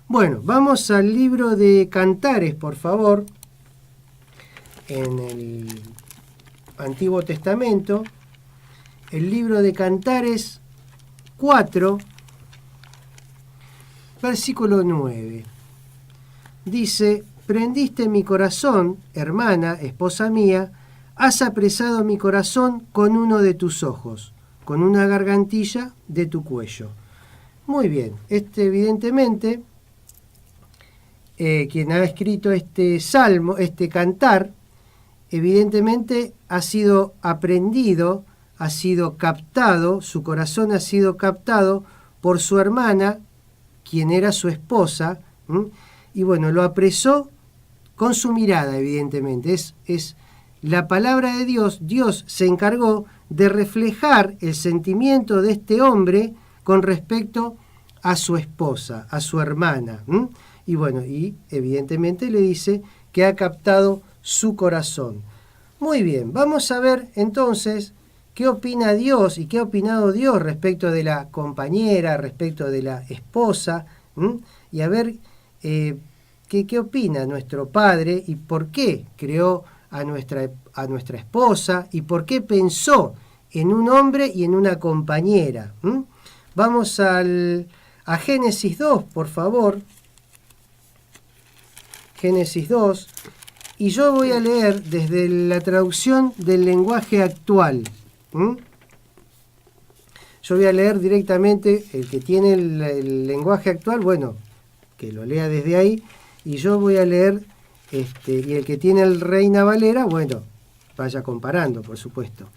Bueno, vamos al libro de Cantares, por favor, en el Antiguo Testamento, el libro de Cantares 4, versículo 9. Dice: prendiste mi corazón, hermana, esposa mía, has apresado mi corazón con uno de tus ojos, con una gargantilla de tu cuello. Muy bien, evidentemente, quien ha escrito este salmo, este cantar, evidentemente ha sido aprendido, ha sido captado, su corazón ha sido captado por su hermana, quien era su esposa, y bueno, lo apresó con su mirada, evidentemente. Es la palabra de Dios. Dios se encargó de reflejar el sentimiento de este hombre con respecto a su esposa, a su hermana. Y bueno, y evidentemente le dice que ha captado su corazón. Muy bien, vamos a ver entonces qué opina Dios y qué ha opinado Dios respecto de la compañera, respecto de la esposa, y a ver qué opina nuestro Padre y por qué creó a nuestra esposa y por qué pensó en un hombre y en una compañera. Vamos a Génesis 2, por favor. Génesis 2. Y yo voy a leer desde la traducción del lenguaje actual. Yo voy a leer directamente, el que tiene el lenguaje actual, bueno, que lo lea desde ahí, y yo voy a leer, y el que tiene el Reina Valera, bueno, vaya comparando, por supuesto.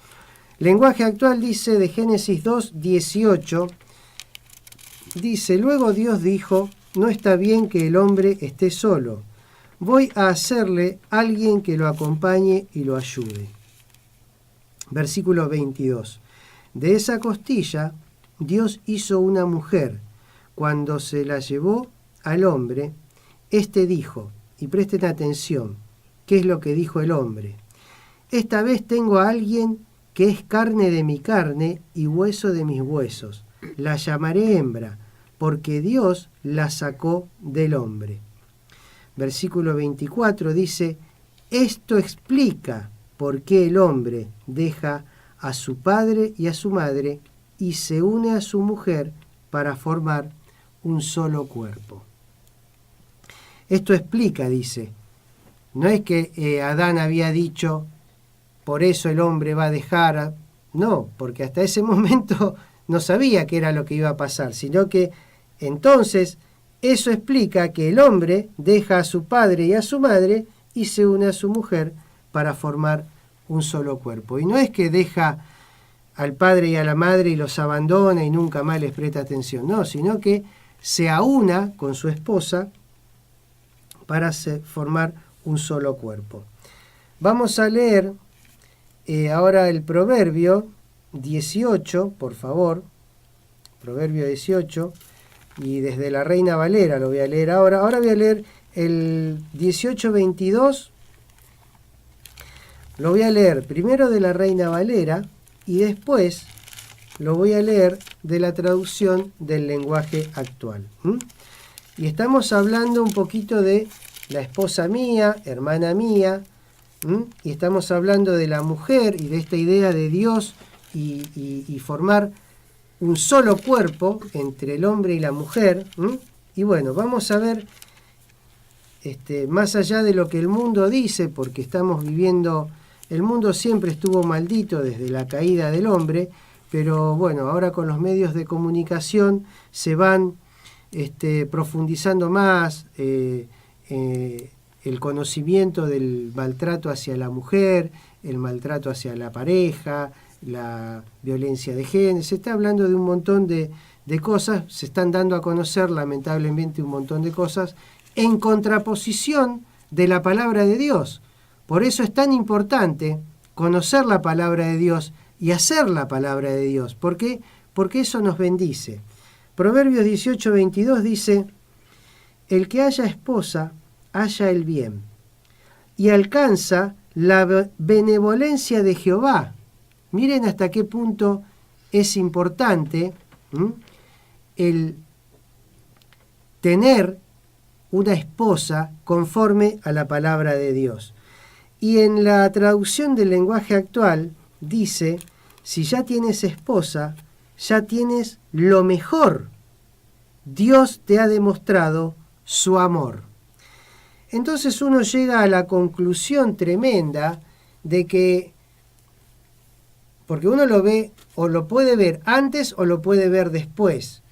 Lenguaje actual dice de Génesis 2, 18, dice: luego Dios dijo, no está bien que el hombre esté solo, voy a hacerle alguien que lo acompañe y lo ayude. Versículo 22. De esa costilla Dios hizo una mujer. Cuando se la llevó al hombre, éste dijo, y presten atención, ¿qué es lo que dijo el hombre? Esta vez tengo a alguien que es carne de mi carne y hueso de mis huesos. La llamaré hembra, porque Dios la sacó del hombre. Versículo 24 dice: esto explica por qué el hombre deja a su padre y a su madre y se une a su mujer para formar un solo cuerpo. Esto explica, dice, no es que Adán había dicho, por eso el hombre va a dejar, no, porque hasta ese momento no sabía qué era lo que iba a pasar, sino que entonces eso explica que el hombre deja a su padre y a su madre y se une a su mujer para formar un solo cuerpo. Y no es que deja al padre y a la madre y los abandona y nunca más les presta atención, no, sino que se aúna con su esposa para formar un solo cuerpo. Vamos a leer ahora el Proverbio 18, por favor. Proverbio 18, y desde la Reina Valera lo voy a leer ahora. Ahora voy a leer el 18:22. Lo voy a leer primero de la Reina Valera y después lo voy a leer de la traducción del lenguaje actual. Y estamos hablando un poquito de la esposa mía, hermana mía, y estamos hablando de la mujer y de esta idea de Dios y formar un solo cuerpo entre el hombre y la mujer. Y bueno, vamos a ver, más allá de lo que el mundo dice, porque estamos viviendo, el mundo siempre estuvo maldito desde la caída del hombre, pero bueno, ahora con los medios de comunicación se van profundizando más el conocimiento del maltrato hacia la mujer, el maltrato hacia la pareja, la violencia de género. Se está hablando de un montón de cosas, se están dando a conocer lamentablemente un montón de cosas en contraposición de la palabra de Dios. Por eso es tan importante conocer la palabra de Dios y hacer la palabra de Dios. ¿Por qué? Porque eso nos bendice. Proverbios 18:22 dice: el que haya esposa, halla el bien, y alcanza la benevolencia de Jehová. Miren hasta qué punto es importante el tener una esposa conforme a la palabra de Dios. Y en la traducción del lenguaje actual dice, si ya tienes esposa, ya tienes lo mejor. Dios te ha demostrado su amor. Entonces uno llega a la conclusión tremenda de que, porque uno lo ve o lo puede ver antes o lo puede ver después.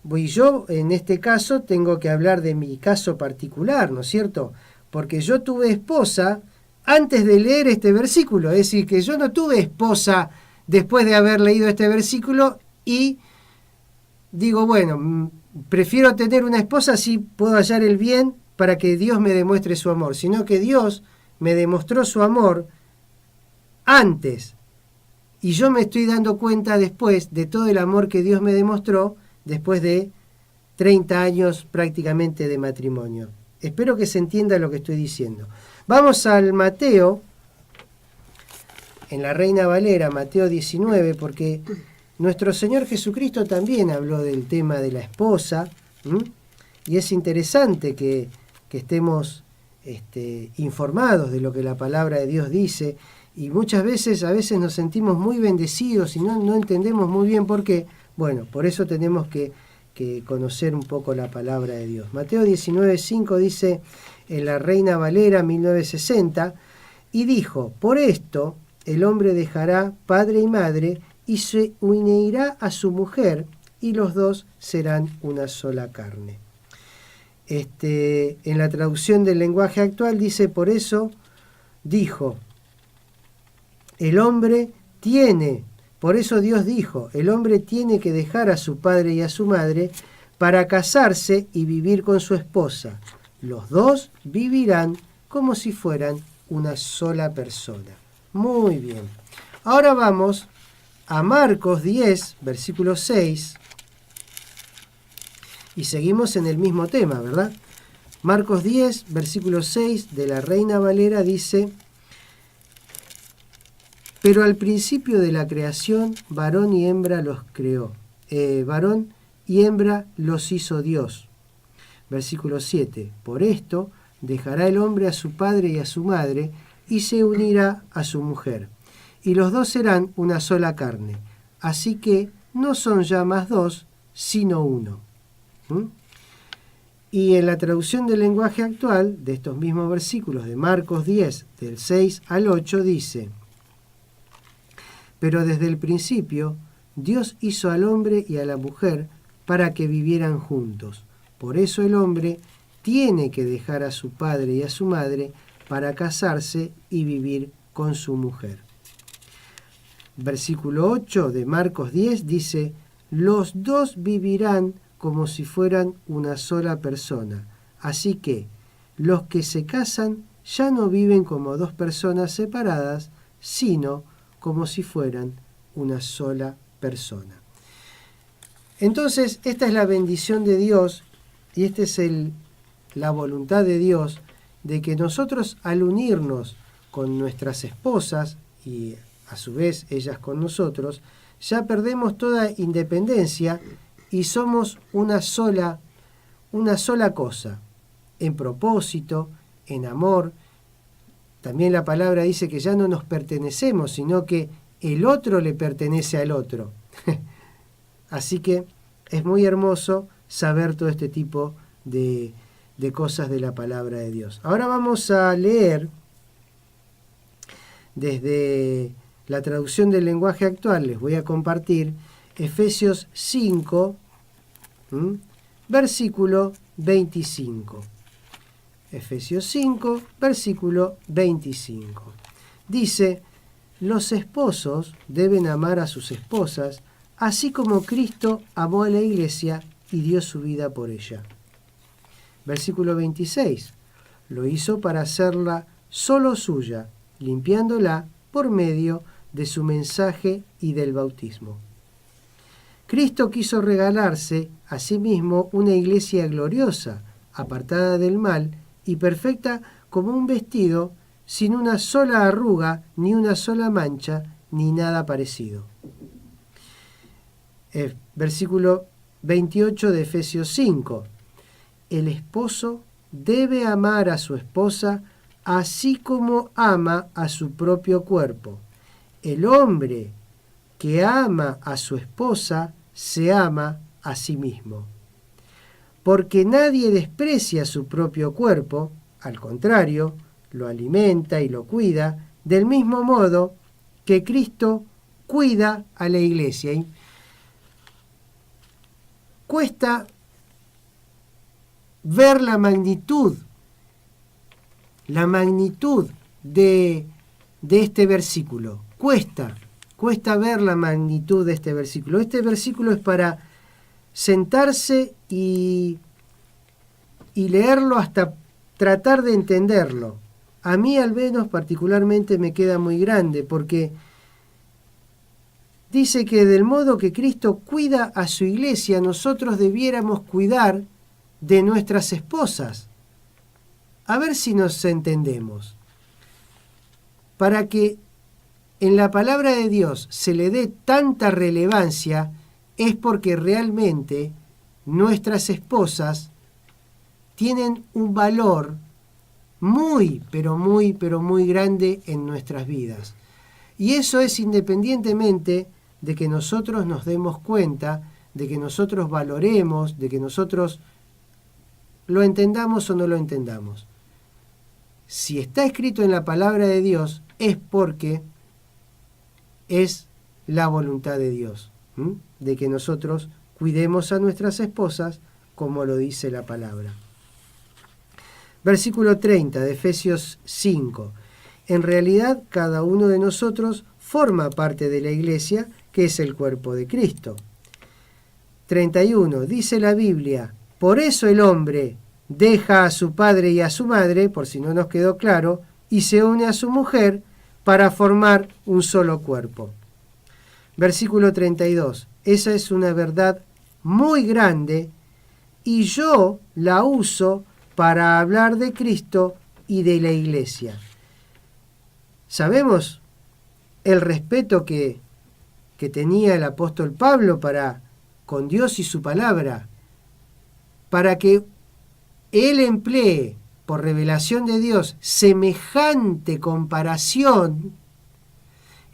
Y yo en este caso tengo que hablar de mi caso particular, ¿no es cierto? Porque yo tuve esposa antes de leer este versículo, es decir, que yo no tuve esposa después de haber leído este versículo y digo, bueno, prefiero tener una esposa si puedo hallar el bien para que Dios me demuestre su amor, sino que Dios me demostró su amor antes y yo me estoy dando cuenta después de todo el amor que Dios me demostró después de 30 años prácticamente de matrimonio. Espero que se entienda lo que estoy diciendo. Vamos al Mateo, en la Reina Valera, Mateo 19, porque nuestro Señor Jesucristo también habló del tema de la esposa, y es interesante que estemos informados de lo que la palabra de Dios dice, y muchas veces, a veces nos sentimos muy bendecidos y no entendemos muy bien por qué. Bueno, por eso tenemos que conocer un poco la palabra de Dios. Mateo 19:5 dice en la Reina Valera 1960, y dijo, por esto el hombre dejará padre y madre y se unirá a su mujer y los dos serán una sola carne. En la traducción del lenguaje actual dice, por eso dijo, por eso Dios dijo, el hombre tiene que dejar a su padre y a su madre para casarse y vivir con su esposa. Los dos vivirán como si fueran una sola persona. Muy bien. Ahora vamos a Marcos 10, versículo 6. Y seguimos en el mismo tema, ¿verdad? Marcos 10, versículo 6 de la Reina Valera dice, pero al principio de la creación, varón y hembra los creó. Varón y hembra los hizo Dios. Versículo 7. Por esto dejará el hombre a su padre y a su madre y se unirá a su mujer. Y los dos serán una sola carne. Así que no son ya más dos, sino uno. Y en la traducción del lenguaje actual de estos mismos versículos de Marcos 10, del 6 al 8, dice, pero desde el principio Dios hizo al hombre y a la mujer para que vivieran juntos. Por eso el hombre tiene que dejar a su padre y a su madre para casarse y vivir con su mujer. Versículo 8 de Marcos 10 dice, los dos vivirán como si fueran una sola persona. Así que los que se casan ya no viven como dos personas separadas, sino como si fueran una sola persona. Entonces, esta es la bendición de Dios y esta es la voluntad de Dios de que nosotros al unirnos con nuestras esposas y a su vez ellas con nosotros, ya perdemos toda independencia y somos una sola cosa, en propósito, en amor. También la palabra dice que ya no nos pertenecemos, sino que el otro le pertenece al otro. Así que es muy hermoso saber todo este tipo de cosas de la palabra de Dios. Ahora vamos a leer desde la traducción del lenguaje actual, les voy a compartir Efesios 5, versículo 25. Efesios 5, versículo 25. Dice, los esposos deben amar a sus esposas, así como Cristo amó a la iglesia y dio su vida por ella. Versículo 26. Lo hizo para hacerla solo suya, limpiándola por medio de su mensaje y del bautismo. Cristo quiso regalarse a sí mismo una iglesia gloriosa, apartada del mal y perfecta como un vestido, sin una sola arruga, ni una sola mancha, ni nada parecido. Versículo 28 de Efesios 5. El esposo debe amar a su esposa así como ama a su propio cuerpo. El hombre que ama a su esposa se ama a sí mismo. Porque nadie desprecia su propio cuerpo, al contrario, lo alimenta y lo cuida, del mismo modo que Cristo cuida a la iglesia. Y cuesta ver la magnitud de este versículo. Cuesta ver la magnitud de este versículo. Este versículo es para sentarse y leerlo hasta tratar de entenderlo. A mí al menos particularmente me queda muy grande porque dice que del modo que Cristo cuida a su iglesia, nosotros debiéramos cuidar de nuestras esposas. A ver si nos entendemos. Para que en la palabra de Dios se le dé tanta relevancia es porque realmente nuestras esposas tienen un valor muy, pero muy, pero muy grande en nuestras vidas. Y eso es independientemente de que nosotros nos demos cuenta, de que nosotros valoremos, de que nosotros lo entendamos o no lo entendamos. Si está escrito en la palabra de Dios, es porque es la voluntad de Dios, de que nosotros cuidemos a nuestras esposas como lo dice la palabra. Versículo 30 de Efesios 5. En realidad, cada uno de nosotros forma parte de la iglesia, que es el cuerpo de Cristo. 31. Dice la Biblia, por eso el hombre deja a su padre y a su madre, por si no nos quedó claro, y se une a su mujer para formar un solo cuerpo. Versículo 32. Esa es una verdad muy grande y yo la uso para hablar de Cristo y de la iglesia. Sabemos el respeto que tenía el apóstol Pablo con Dios y su palabra, para que él emplee por revelación de Dios semejante comparación,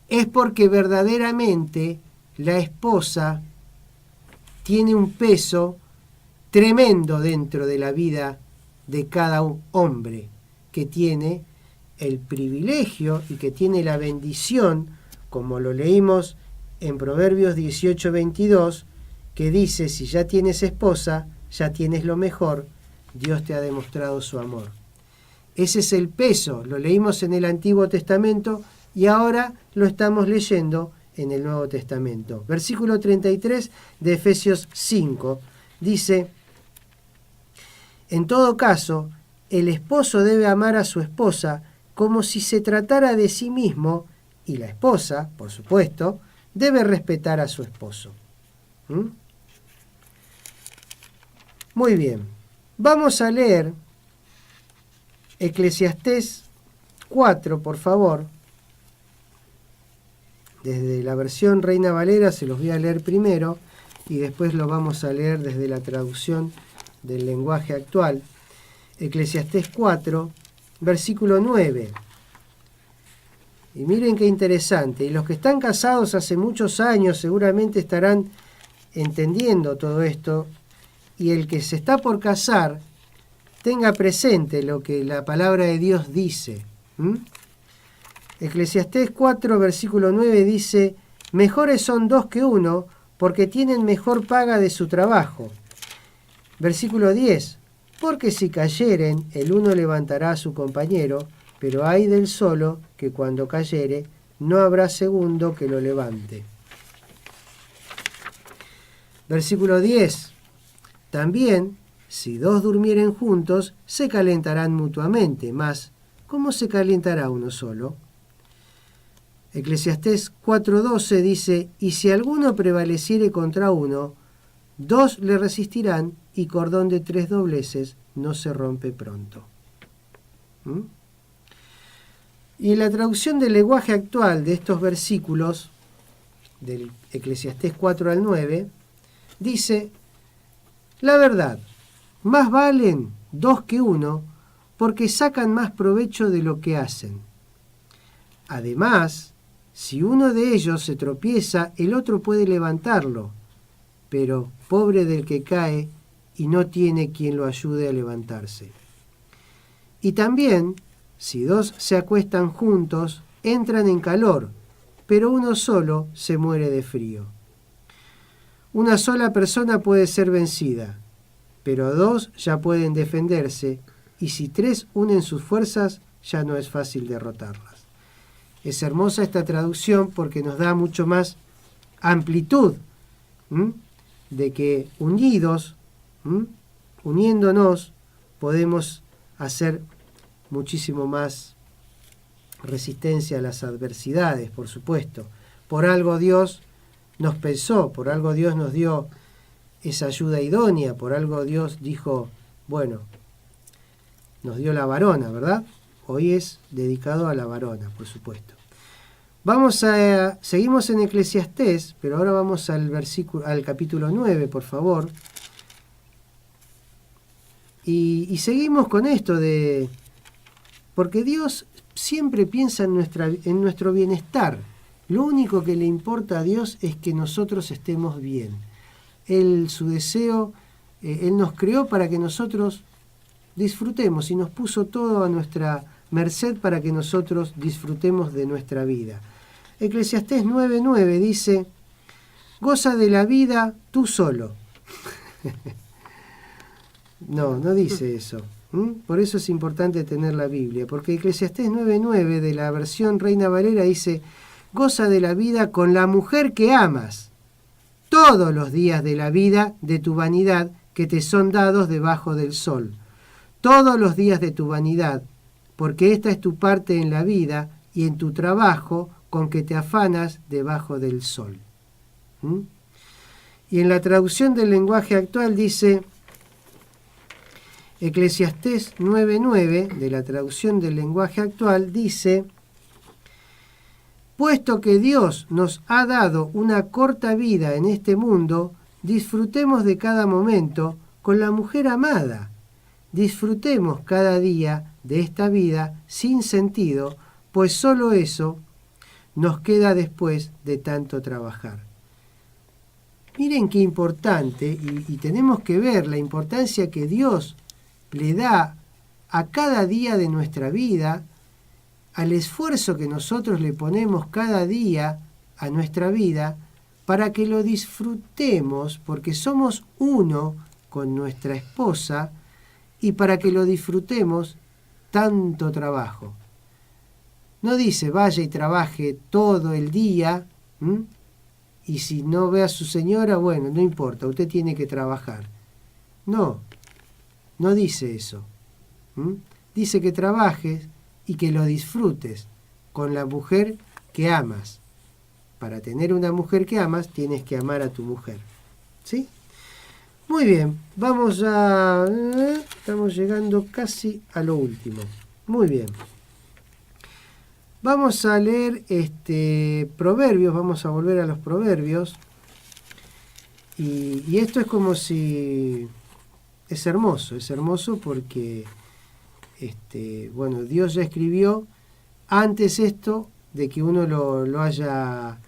es porque verdaderamente la esposa tiene un peso tremendo dentro de la vida de cada hombre, que tiene el privilegio y que tiene la bendición, como lo leímos en Proverbios 18:22, que dice, si ya tienes esposa, ya tienes lo mejor, Dios te ha demostrado su amor. Ese es el peso, lo leímos en el Antiguo Testamento y ahora lo estamos leyendo en el Nuevo Testamento. Versículo 33 de Efesios 5 dice, en todo caso, el esposo debe amar a su esposa como si se tratara de sí mismo y la esposa, por supuesto, debe respetar a su esposo. Muy bien, vamos a leer Eclesiastés 4, por favor. Desde la versión Reina Valera se los voy a leer primero y después lo vamos a leer desde la traducción del lenguaje actual. Eclesiastés 4, versículo 9. Y miren qué interesante. Y los que están casados hace muchos años seguramente estarán entendiendo todo esto. Y el que se está por casar, tenga presente lo que la palabra de Dios dice. Eclesiastés 4, versículo 9 dice, mejores son dos que uno, porque tienen mejor paga de su trabajo. Versículo 10, porque si cayeren, el uno levantará a su compañero, pero ay del solo, que cuando cayere, no habrá segundo que lo levante. Versículo 10, también, si dos durmieren juntos, se calentarán mutuamente, mas, ¿cómo se calentará uno solo? Eclesiastés 4:12 dice, y si alguno prevaleciere contra uno, dos le resistirán, y cordón de 3 dobleces no se rompe pronto. Y en la traducción del lenguaje actual de estos versículos, del Eclesiastés 4 al 9, dice, la verdad, más valen 2 que 1, porque sacan más provecho de lo que hacen. Además, si uno de ellos se tropieza, el otro puede levantarlo, pero pobre del que cae y no tiene quien lo ayude a levantarse. Y también, si 2 se acuestan juntos, entran en calor, pero uno solo se muere de frío. Una sola persona puede ser vencida, pero 2 ya pueden defenderse, y si 3 unen sus fuerzas, ya no es fácil derrotarlas. Es hermosa esta traducción porque nos da mucho más amplitud, de que unidos, uniéndonos, podemos hacer muchísimo más resistencia a las adversidades, por supuesto. Por algo Dios nos pensó, por algo Dios nos dio esa ayuda idónea, por algo Dios dijo, bueno, nos dio la varona, ¿verdad? Hoy es dedicado a la varona, por supuesto. Seguimos en Eclesiastés, pero ahora vamos al capítulo 9, por favor. Y seguimos con esto porque Dios siempre piensa en nuestro bienestar. Lo único que le importa a Dios es que nosotros estemos bien. Su deseo, Él nos creó para que nosotros disfrutemos y nos puso todo a nuestra merced para que nosotros disfrutemos de nuestra vida. Eclesiastés 9:9 dice, goza de la vida tú solo. No dice eso. Por eso es importante tener la Biblia, porque Eclesiastés 9:9 de la versión Reina Valera dice, goza de la vida con la mujer que amas, todos los días de la vida de tu vanidad que te son dados debajo del sol. Todos los días de tu vanidad, porque esta es tu parte en la vida y en tu trabajo con que te afanas debajo del sol. Y en la traducción del lenguaje actual dice, Eclesiastés 9:9, de la traducción del lenguaje actual, dice, puesto que Dios nos ha dado una corta vida en este mundo, disfrutemos de cada momento con la mujer amada. Disfrutemos cada día de esta vida sin sentido, pues solo eso nos queda después de tanto trabajar. Miren qué importante, y tenemos que ver la importancia que Dios le da a cada día de nuestra vida, al esfuerzo que nosotros le ponemos cada día a nuestra vida, para que lo disfrutemos, porque somos uno con nuestra esposa, y para que lo disfrutemos tanto trabajo. No dice vaya y trabaje todo el día, y si no ve a su señora, bueno, no importa, usted tiene que trabajar. No dice eso. Dice que trabajes y que lo disfrutes con la mujer que amas. Para tener una mujer que amas, tienes que amar a tu mujer. ¿Sí? Muy bien, estamos llegando casi a lo último. Muy bien. Vamos a leer Proverbios, vamos a volver a los Proverbios. Y esto es como si... Es hermoso porque Dios ya escribió antes esto de que uno lo haya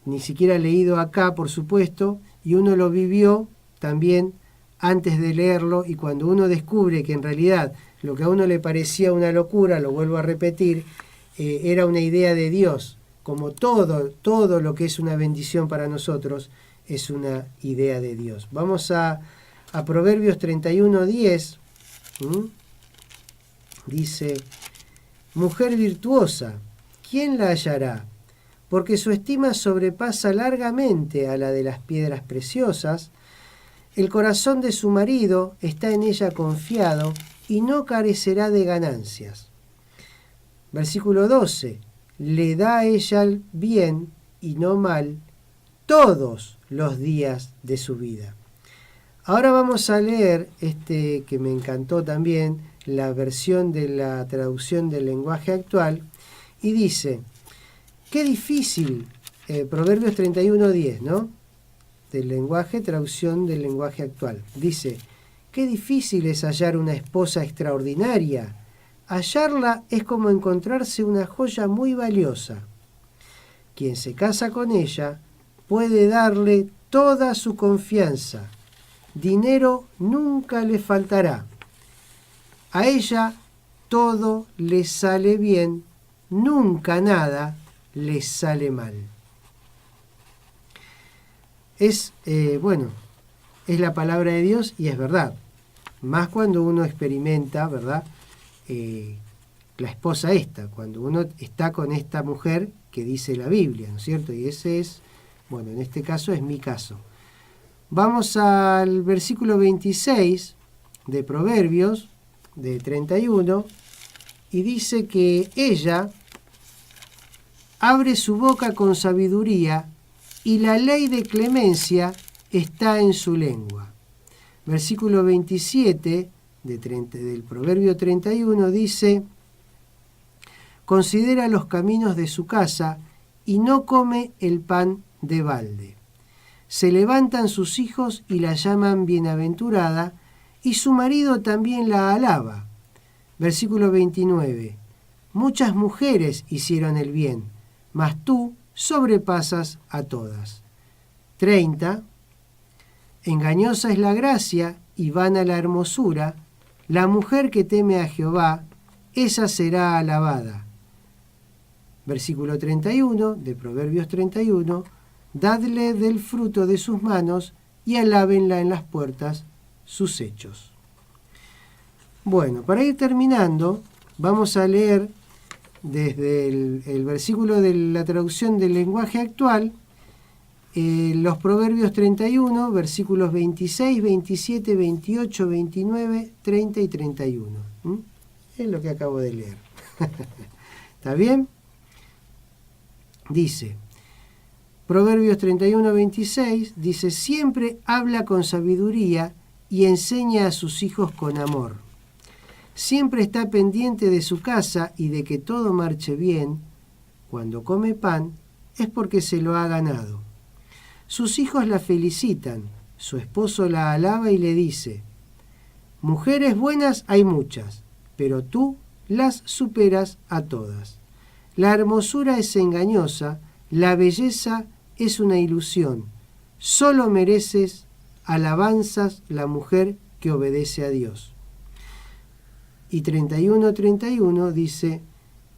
ni siquiera leído acá, por supuesto, y uno lo vivió también antes de leerlo, y cuando uno descubre que en realidad lo que a uno le parecía una locura, lo vuelvo a repetir, era una idea de Dios, como todo lo que es una bendición para nosotros es una idea de Dios. Vamos a Proverbios 31:10, dice, mujer virtuosa, ¿quién la hallará? Porque su estima sobrepasa largamente a la de las piedras preciosas. El corazón de su marido está en ella confiado y no carecerá de ganancias. Versículo 12, le da a ella el bien y no mal todos los días de su vida. Ahora vamos a leer que me encantó también, la versión de la traducción del lenguaje actual, y dice, qué difícil, Proverbios 31:10, ¿no? Del lenguaje, traducción del lenguaje actual. Dice, Qué difícil es hallar una esposa extraordinaria. Hallarla es como encontrarse una joya muy valiosa. Quien se casa con ella puede darle toda su confianza. Dinero nunca le faltará. A ella todo le sale bien, nunca nada le sale mal. Es la palabra de Dios y es verdad. Más cuando uno experimenta, ¿verdad? La esposa esta, cuando uno está con esta mujer que dice la Biblia, ¿no es cierto? Y ese es, bueno, en este caso es mi caso. Vamos al versículo 26 de Proverbios, de 31, y dice que ella abre su boca con sabiduría y la ley de clemencia está en su lengua. Versículo 27 del Proverbio 31 dice: considera los caminos de su casa y no come el pan de balde. Se levantan sus hijos y la llaman bienaventurada, y su marido también la alaba. Versículo 29. Muchas mujeres hicieron el bien, mas tú sobrepasas a todas. 30. Engañosa es la gracia y vana la hermosura. La mujer que teme a Jehová, esa será alabada. Versículo 31 de Proverbios 31. Dadle del fruto de sus manos y alábenla en las puertas sus hechos. Bueno, para ir terminando, vamos a leer desde el versículo de la traducción del lenguaje actual, los Proverbios 31, versículos 26, 27, 28, 29, 30 y 31. Es lo que acabo de leer. ¿Está bien? Dice, Proverbios 31, 26, dice: siempre habla con sabiduría y enseña a sus hijos con amor. Siempre está pendiente de su casa y de que todo marche bien. Cuando come pan es porque se lo ha ganado. Sus hijos la felicitan, su esposo la alaba y le dice: mujeres buenas hay muchas, pero tú las superas a todas. La hermosura es engañosa, la belleza es una ilusión. Solo mereces alabanzas la mujer que obedece a Dios. Y 31 dice: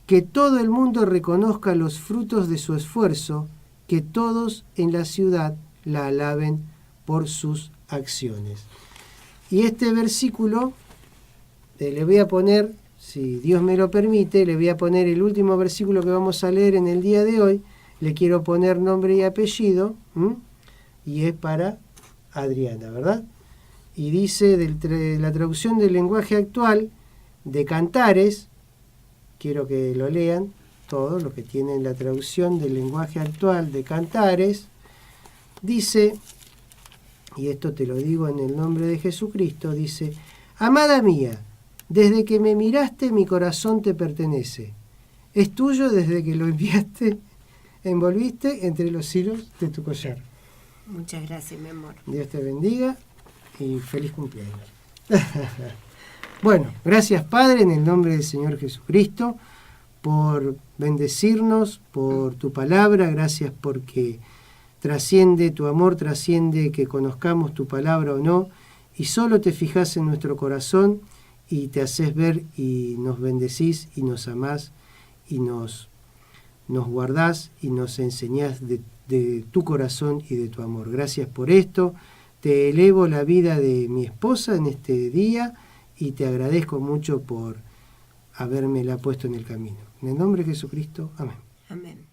que todo el mundo reconozca los frutos de su esfuerzo, que todos en la ciudad la alaben por sus acciones. Y este versículo le voy a poner, si Dios me lo permite, le voy a poner el último versículo que vamos a leer en el día de hoy. Le quiero poner nombre y apellido, y es para Adriana, ¿verdad? Y dice de la traducción del lenguaje actual de Cantares, quiero que lo lean todos los que tienen la traducción del lenguaje actual de Cantares, dice, y esto te lo digo en el nombre de Jesucristo, dice: amada mía, desde que me miraste mi corazón te pertenece. Es tuyo desde que lo envolviste entre los hilos de tu collar. Muchas gracias, mi amor. Dios te bendiga y feliz cumpleaños. Bueno, gracias Padre, en el nombre del Señor Jesucristo, por bendecirnos, por tu palabra. Gracias porque trasciende tu amor, trasciende que conozcamos tu palabra o no, y solo te fijas en nuestro corazón y te haces ver y nos bendecís y nos amás y nos guardás y nos enseñás de tu corazón y de tu amor. Gracias por esto. Te elevo la vida de mi esposa en este día y te agradezco mucho por habérmela puesto en el camino. En el nombre de Jesucristo, amén. Amén.